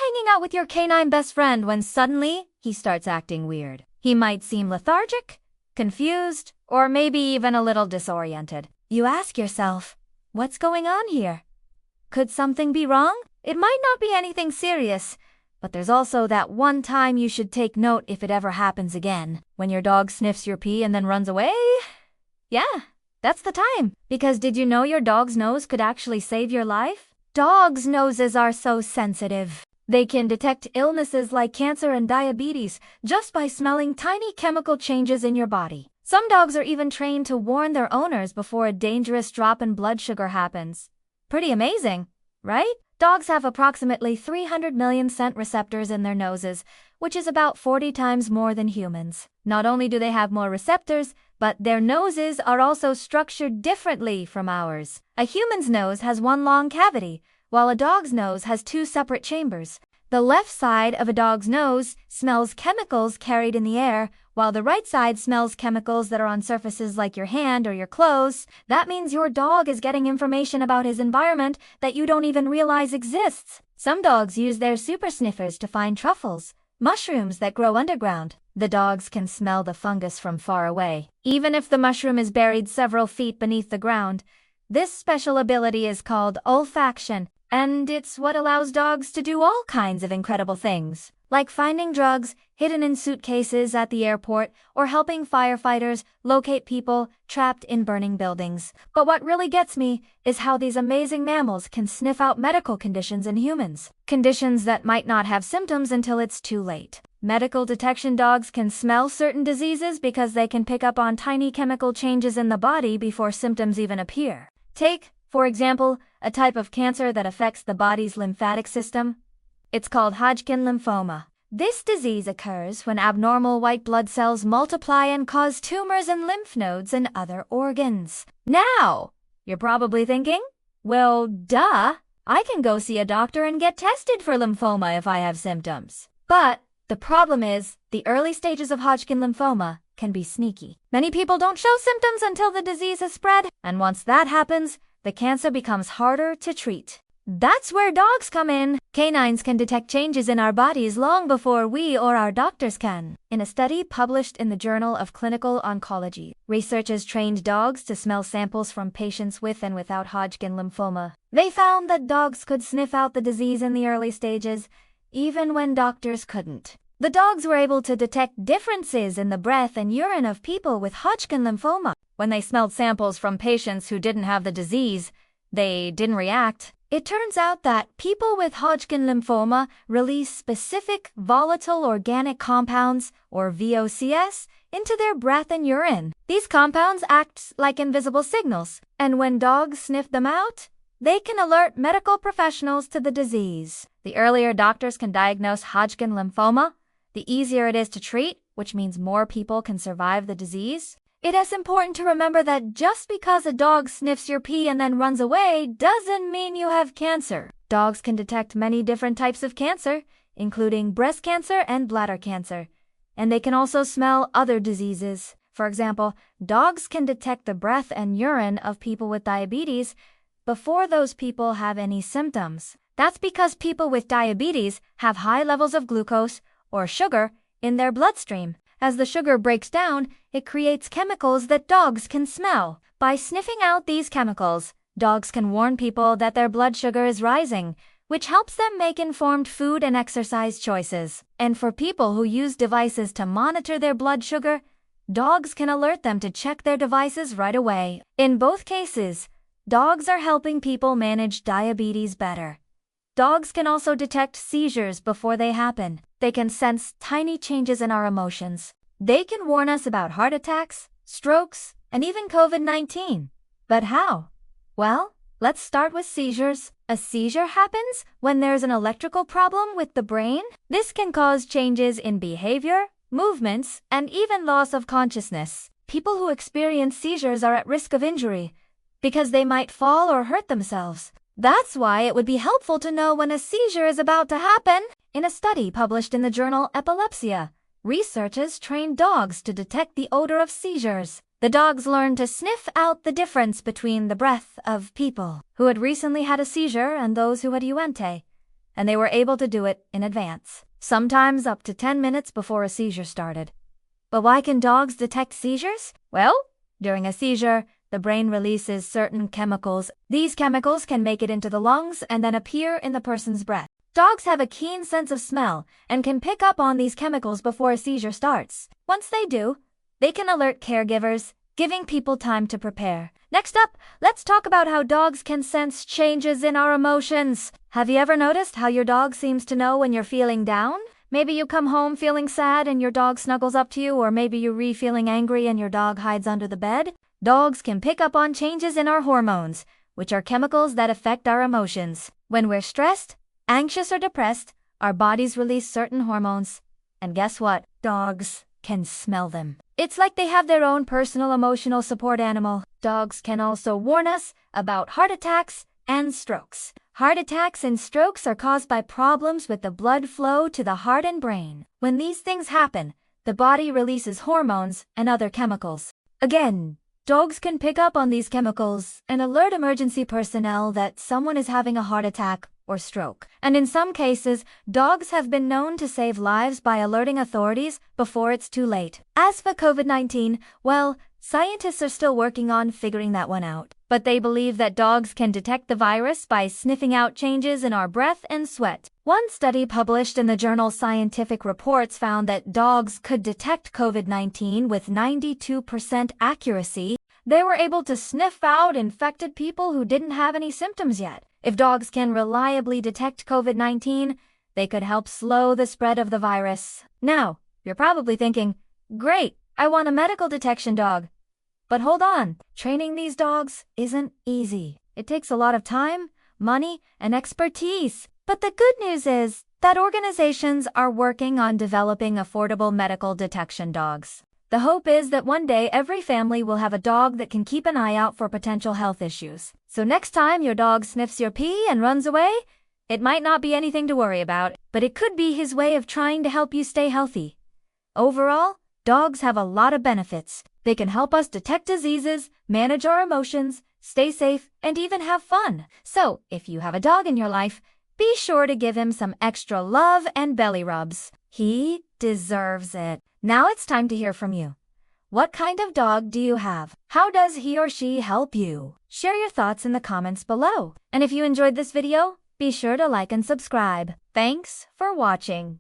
hanging out with your canine best friend when suddenly he starts acting weird. He might seem lethargic, confused, or maybe even a little disoriented. You ask yourself, what's going on here? Could something be wrong? It might not be anything serious, but there's also that one time you should take note if it ever happens again. When your dog sniffs your pee and then runs away? Yeah, that's the time. Because did you know your dog's nose could actually save your life? Dogs' noses are so sensitive. They can detect illnesses like cancer and diabetes just by smelling tiny chemical changes in your body. Some dogs are even trained to warn their owners before a dangerous drop in blood sugar happens. Pretty amazing, right? Dogs have approximately 300 million scent receptors in their noses, which is about 40 times more than humans. Not only do they have more receptors, but their noses are also structured differently from ours. A human's nose has one long cavity, while a dog's nose has two separate chambers. The left side of a dog's nose smells chemicals carried in the air, while the right side smells chemicals that are on surfaces like your hand or your clothes. That means your dog is getting information about his environment that you don't even realize exists. Some dogs use their super sniffers to find truffles, mushrooms that grow underground. The dogs can smell the fungus from far away, even if the mushroom is buried several feet beneath the ground. This special ability is called olfaction, and it's what allows dogs to do all kinds of incredible things, like finding drugs hidden in suitcases at the airport or helping firefighters locate people trapped in burning buildings. But what really gets me is how these amazing mammals can sniff out medical conditions in humans, conditions that might not have symptoms until it's too late. Medical detection dogs can smell certain diseases because they can pick up on tiny chemical changes in the body before symptoms even appear. Take, for example, a type of cancer that affects the body's lymphatic system. It's called Hodgkin lymphoma. This disease occurs when abnormal white blood cells multiply and cause tumors in lymph nodes and other organs. Now, you're probably thinking, well, duh, I can go see a doctor and get tested for lymphoma if I have symptoms. But the problem is, the early stages of Hodgkin lymphoma can be sneaky. Many people don't show symptoms until the disease has spread, and once that happens, the cancer becomes harder to treat. That's where dogs come in. Canines can detect changes in our bodies long before we or our doctors can. In a study published in the Journal of Clinical Oncology, researchers trained dogs to smell samples from patients with and without Hodgkin lymphoma. They found that dogs could sniff out the disease in the early stages, even when doctors couldn't. The dogs were able to detect differences in the breath and urine of people with Hodgkin lymphoma. When they smelled samples from patients who didn't have the disease, they didn't react. It turns out that people with Hodgkin lymphoma release specific volatile organic compounds, or VOCs, into their breath and urine. These compounds act like invisible signals, and when dogs sniff them out, they can alert medical professionals to the disease. The earlier doctors can diagnose Hodgkin lymphoma, the easier it is to treat, which means more people can survive the disease. It is important to remember that just because a dog sniffs your pee and then runs away doesn't mean you have cancer. Dogs can detect many different types of cancer, including breast cancer and bladder cancer, and they can also smell other diseases. For example, dogs can detect the breath and urine of people with diabetes before those people have any symptoms. That's because people with diabetes have high levels of glucose, or sugar, in their bloodstream. As the sugar breaks down, it creates chemicals that dogs can smell. By sniffing out these chemicals, dogs can warn people that their blood sugar is rising, which helps them make informed food and exercise choices. And for people who use devices to monitor their blood sugar, dogs can alert them to check their devices right away. In both cases, dogs are helping people manage diabetes better. Dogs can also detect seizures before they happen. They can sense tiny changes in our emotions. They can warn us about heart attacks, strokes, and even COVID-19. But how? Well, let's start with seizures. A seizure happens when there's an electrical problem with the brain. This can cause changes in behavior, movements, and even loss of consciousness. People who experience seizures are at risk of injury because they might fall or hurt themselves. That's why it would be helpful to know when a seizure is about to happen. In a study published in the journal Epilepsia, researchers trained dogs to detect the odor of seizures. The dogs learned to sniff out the difference between the breath of people who had recently had a seizure and those who had UNT, and they were able to do it in advance, sometimes up to 10 minutes before a seizure started. But why can dogs detect seizures? Well, during a seizure, the brain releases certain chemicals. These chemicals can make it into the lungs and then appear in the person's breath. Dogs have a keen sense of smell and can pick up on these chemicals before a seizure starts. Once they do, they can alert caregivers, giving people time to prepare. Next up, let's talk about how dogs can sense changes in our emotions. Have you ever noticed how your dog seems to know when you're feeling down? Maybe you come home feeling sad and your dog snuggles up to you, or maybe you're feeling angry and your dog hides under the bed. Dogs can pick up on changes in our hormones, which are chemicals that affect our emotions. When we're stressed, anxious, or depressed, our bodies release certain hormones. And guess what? Dogs can smell them. It's like they have their own personal emotional support animal. Dogs can also warn us about heart attacks and strokes. Heart attacks and strokes are caused by problems with the blood flow to the heart and brain. When these things happen, the body releases hormones and other chemicals. Again, dogs can pick up on these chemicals and alert emergency personnel that someone is having a heart attack or stroke. And in some cases, dogs have been known to save lives by alerting authorities before it's too late. As for COVID-19, well, scientists are still working on figuring that one out. But they believe that dogs can detect the virus by sniffing out changes in our breath and sweat. One study published in the journal Scientific Reports found that dogs could detect COVID-19 with 92% accuracy. They were able to sniff out infected people who didn't have any symptoms yet. If dogs can reliably detect COVID-19, they could help slow the spread of the virus. Now, you're probably thinking, great, I want a medical detection dog. But hold on, training these dogs isn't easy. It takes a lot of time, money, and expertise. But the good news is that organizations are working on developing affordable medical detection dogs. The hope is that one day every family will have a dog that can keep an eye out for potential health issues. So next time your dog sniffs your pee and runs away, it might not be anything to worry about, but it could be his way of trying to help you stay healthy. Overall, dogs have a lot of benefits. They can help us detect diseases, manage our emotions, stay safe, and even have fun. So, if you have a dog in your life, be sure to give him some extra love and belly rubs. He deserves it. Now it's time to hear from you. What kind of dog do you have? How does he or she help you? Share your thoughts in the comments below. And if you enjoyed this video, be sure to like and subscribe. Thanks for watching.